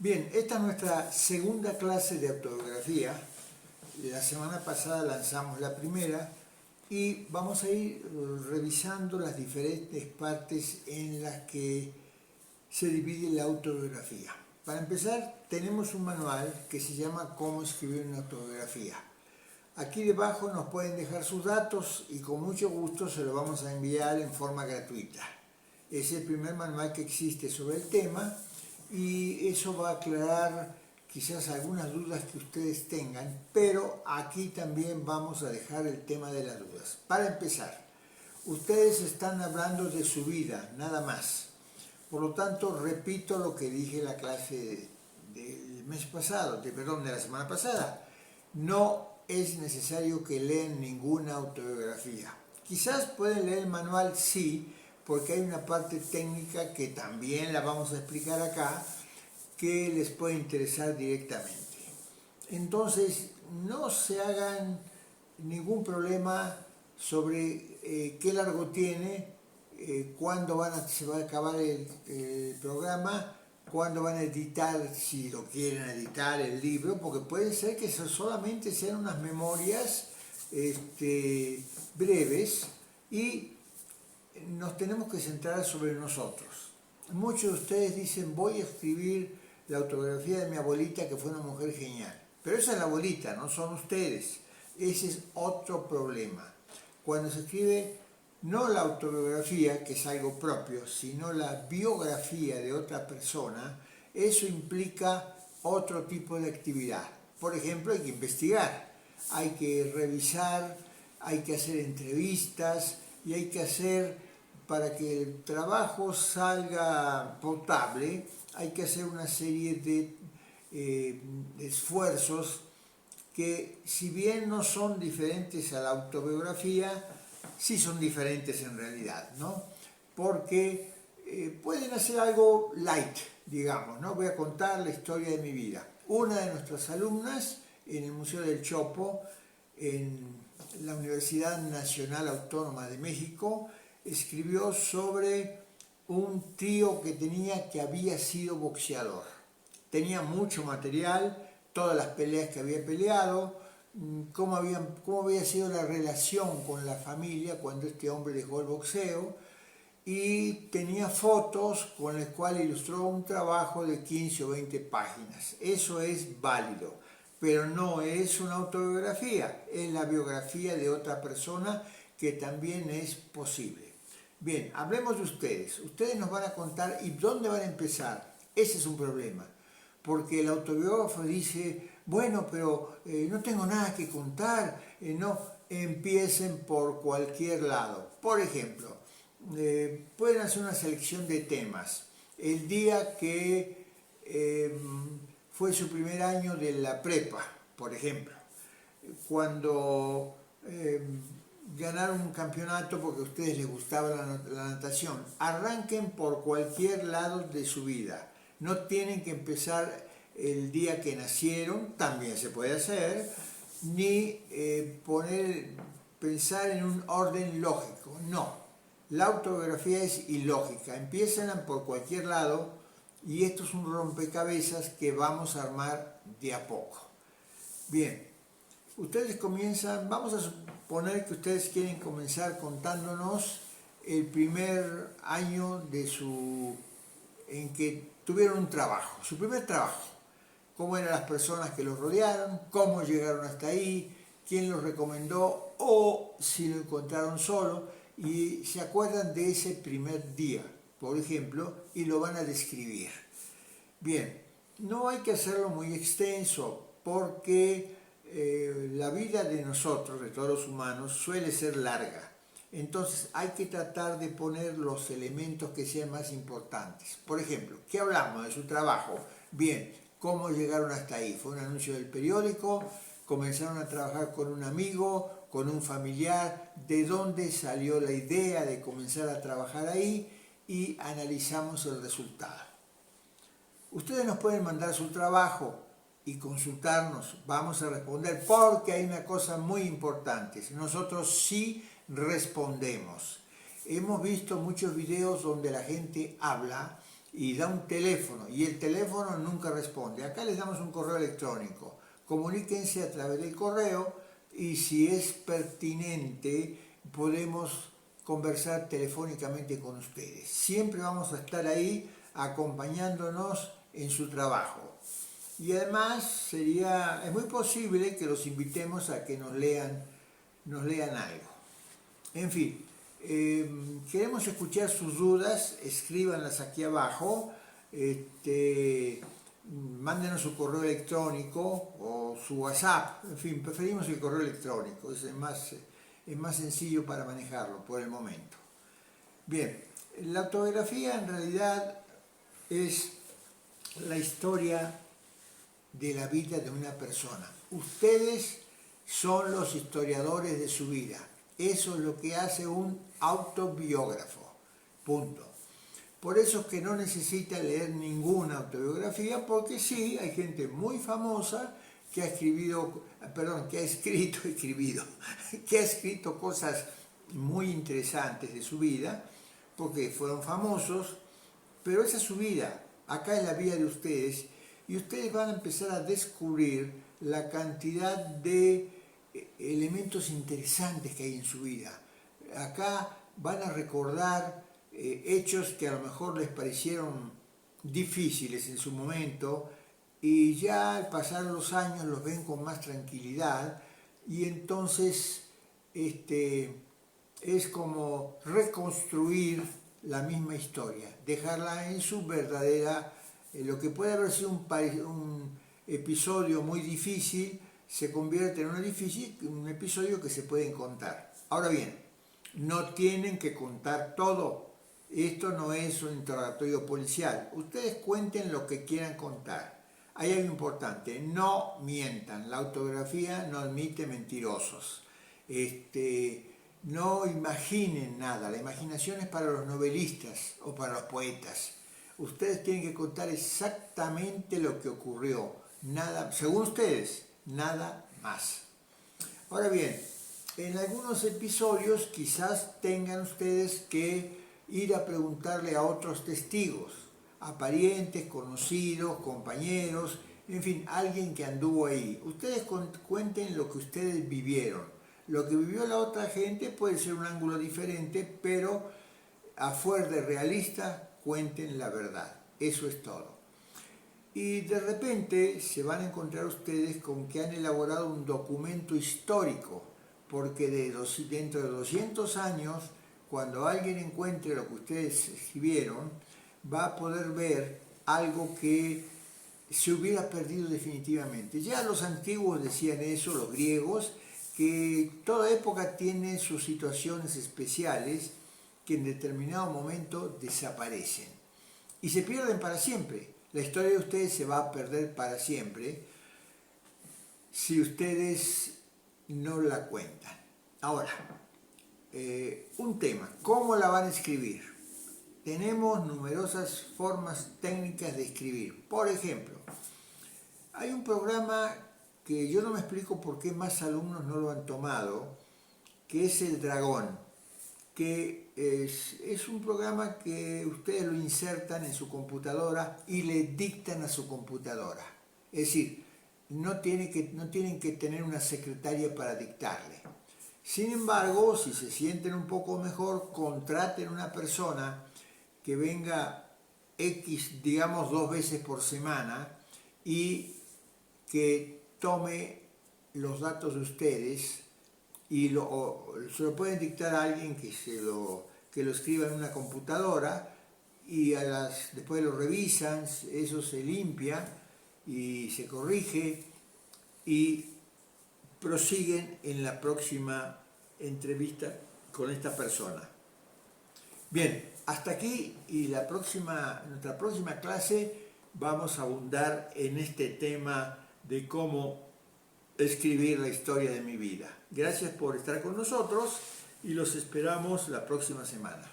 Bien, esta es nuestra segunda clase de autobiografía. La semana pasada lanzamos la primera y vamos a ir revisando las diferentes partes en las que se divide la autobiografía. Para empezar, tenemos un manual que se llama Cómo escribir una autobiografía. Aquí debajo nos pueden dejar sus datos y con mucho gusto se lo vamos a enviar en forma gratuita. Es el primer manual que existe sobre el tema y eso va a aclarar quizás algunas dudas que ustedes tengan, pero aquí también vamos a dejar el tema de las dudas. Para empezar, ustedes están hablando de su vida, nada más. Por lo tanto, repito lo que dije en la clase del mes pasado, de la semana pasada. No es necesario que lean ninguna autobiografía. Quizás pueden leer el manual, sí, porque hay una parte técnica que también la vamos a explicar acá, que les puede interesar directamente. Entonces, no se hagan ningún problema sobre qué largo tiene, cuándo se va a acabar el programa, cuándo van a editar, si lo quieren editar, el libro, porque puede ser que solamente sean unas memorias breves y nos tenemos que centrar sobre nosotros. Muchos de ustedes dicen, voy a escribir la autobiografía de mi abuelita que fue una mujer genial. Pero esa es la abuelita, no son ustedes. Ese es otro problema. Cuando se escribe no la autobiografía, que es algo propio, sino la biografía de otra persona, eso implica otro tipo de actividad. Por ejemplo, hay que investigar, hay que revisar, hay que hacer entrevistas y hay que hacer, para que el trabajo salga potable, hay que hacer una serie de esfuerzos que, si bien no son diferentes a la autobiografía, sí son diferentes en realidad, ¿no? Porque pueden hacer algo light, digamos, ¿no? Voy a contar la historia de mi vida. Una de nuestras alumnas en el Museo del Chopo, en la Universidad Nacional Autónoma de México, escribió sobre un tío que tenía que había sido boxeador. Tenía mucho material, todas las peleas que había peleado, cómo había sido la relación con la familia cuando este hombre dejó el boxeo, y tenía fotos con las cuales ilustró un trabajo de 15 o 20 páginas. Eso es válido, pero no es una autobiografía, es la biografía de otra persona que también es posible. Bien, hablemos de ustedes. Ustedes nos van a contar y dónde van a empezar. Ese es un problema, porque el autobiógrafo dice, bueno, pero no tengo nada que contar, no empiecen por cualquier lado. Por ejemplo, pueden hacer una selección de temas. El día que fue su primer año de la prepa, por ejemplo, cuando ganaron un campeonato porque a ustedes les gustaba la natación. Arranquen por cualquier lado de su vida. No tienen que empezar el día que nacieron, también se puede hacer, ni pensar en un orden lógico. No, la autobiografía es ilógica. Empiezan por cualquier lado y esto es un rompecabezas que vamos a armar de a poco. Bien, ustedes comienzan, vamos a suponer que ustedes quieren comenzar contándonos el primer año en que tuvieron un trabajo, su primer trabajo. Cómo eran las personas que los rodearon, cómo llegaron hasta ahí, quién los recomendó o si lo encontraron solo y se acuerdan de ese primer día, por ejemplo, y lo van a describir. Bien, no hay que hacerlo muy extenso porque la vida de nosotros, de todos los humanos, suele ser larga. Entonces hay que tratar de poner los elementos que sean más importantes. Por ejemplo, ¿qué hablamos de su trabajo? Bien, ¿cómo llegaron hasta ahí? ¿Fue un anuncio del periódico? ¿Comenzaron a trabajar con un amigo, con un familiar? ¿De dónde salió la idea de comenzar a trabajar ahí? Y analizamos el resultado. Ustedes nos pueden mandar su trabajo y consultarnos, vamos a responder, porque hay una cosa muy importante, nosotros sí respondemos. Hemos visto muchos videos donde la gente habla y da un teléfono y el teléfono nunca responde. Acá les damos un correo electrónico. Comuníquense a través del correo y si es pertinente podemos conversar telefónicamente con ustedes. Siempre vamos a estar ahí acompañándonos en su trabajo. Y además es muy posible que los invitemos a que nos lean algo. En fin, queremos escuchar sus dudas, escríbanlas aquí abajo, mándenos su correo electrónico o su WhatsApp, en fin, preferimos el correo electrónico, es más sencillo para manejarlo por el momento. Bien, la autobiografía en realidad es la historia de la vida de una persona. Ustedes son los historiadores de su vida. Eso es lo que hace un autobiógrafo. Punto. Por eso es que no necesita leer ninguna autobiografía, porque sí, hay gente muy famosa que ha escrito cosas muy interesantes de su vida, porque fueron famosos, pero esa es su vida. Acá es la vida de ustedes, y ustedes van a empezar a descubrir la cantidad de elementos interesantes que hay en su vida. Acá van a recordar hechos que a lo mejor les parecieron difíciles en su momento y ya al pasar los años los ven con más tranquilidad y entonces es como reconstruir la misma historia, dejarla en su verdadera, lo que puede haber sido un episodio muy difícil, se convierte en un episodio que se pueden contar. Ahora bien, no tienen que contar todo. Esto no es un interrogatorio policial. Ustedes cuenten lo que quieran contar. Hay algo importante, no mientan. La autobiografía no admite mentirosos. No imaginen nada. La imaginación es para los novelistas o para los poetas. Ustedes tienen que contar exactamente lo que ocurrió. Nada, según ustedes, nada más. Ahora bien, en algunos episodios quizás tengan ustedes que ir a preguntarle a otros testigos, a parientes, conocidos, compañeros, en fin, alguien que anduvo ahí. Ustedes cuenten lo que ustedes vivieron. Lo que vivió la otra gente puede ser un ángulo diferente, pero a fuer de realista, cuenten la verdad. Eso es todo. Y de repente se van a encontrar ustedes con que han elaborado un documento histórico, porque dentro de 200 años, cuando alguien encuentre lo que ustedes escribieron, va a poder ver algo que se hubiera perdido definitivamente. Ya los antiguos decían eso, los griegos, que toda época tiene sus situaciones especiales que en determinado momento desaparecen y se pierden para siempre. La historia de ustedes se va a perder para siempre si ustedes no la cuentan. Ahora, un tema, ¿cómo la van a escribir? Tenemos numerosas formas técnicas de escribir. Por ejemplo, hay un programa que yo no me explico por qué más alumnos no lo han tomado, que es el Dragón, que es un programa que ustedes lo insertan en su computadora y le dictan a su computadora. Es decir, no tienen que tener una secretaria para dictarle. Sin embargo, si se sienten un poco mejor, contraten una persona que venga digamos 2 veces por semana y que tome los datos de ustedes y se lo pueden dictar a alguien que lo escriba en una computadora y después lo revisan, eso se limpia y se corrige y prosiguen en la próxima entrevista con esta persona. Bien, hasta aquí y en nuestra próxima clase vamos a abundar en este tema de cómo escribir la historia de mi vida. Gracias por estar con nosotros y los esperamos la próxima semana.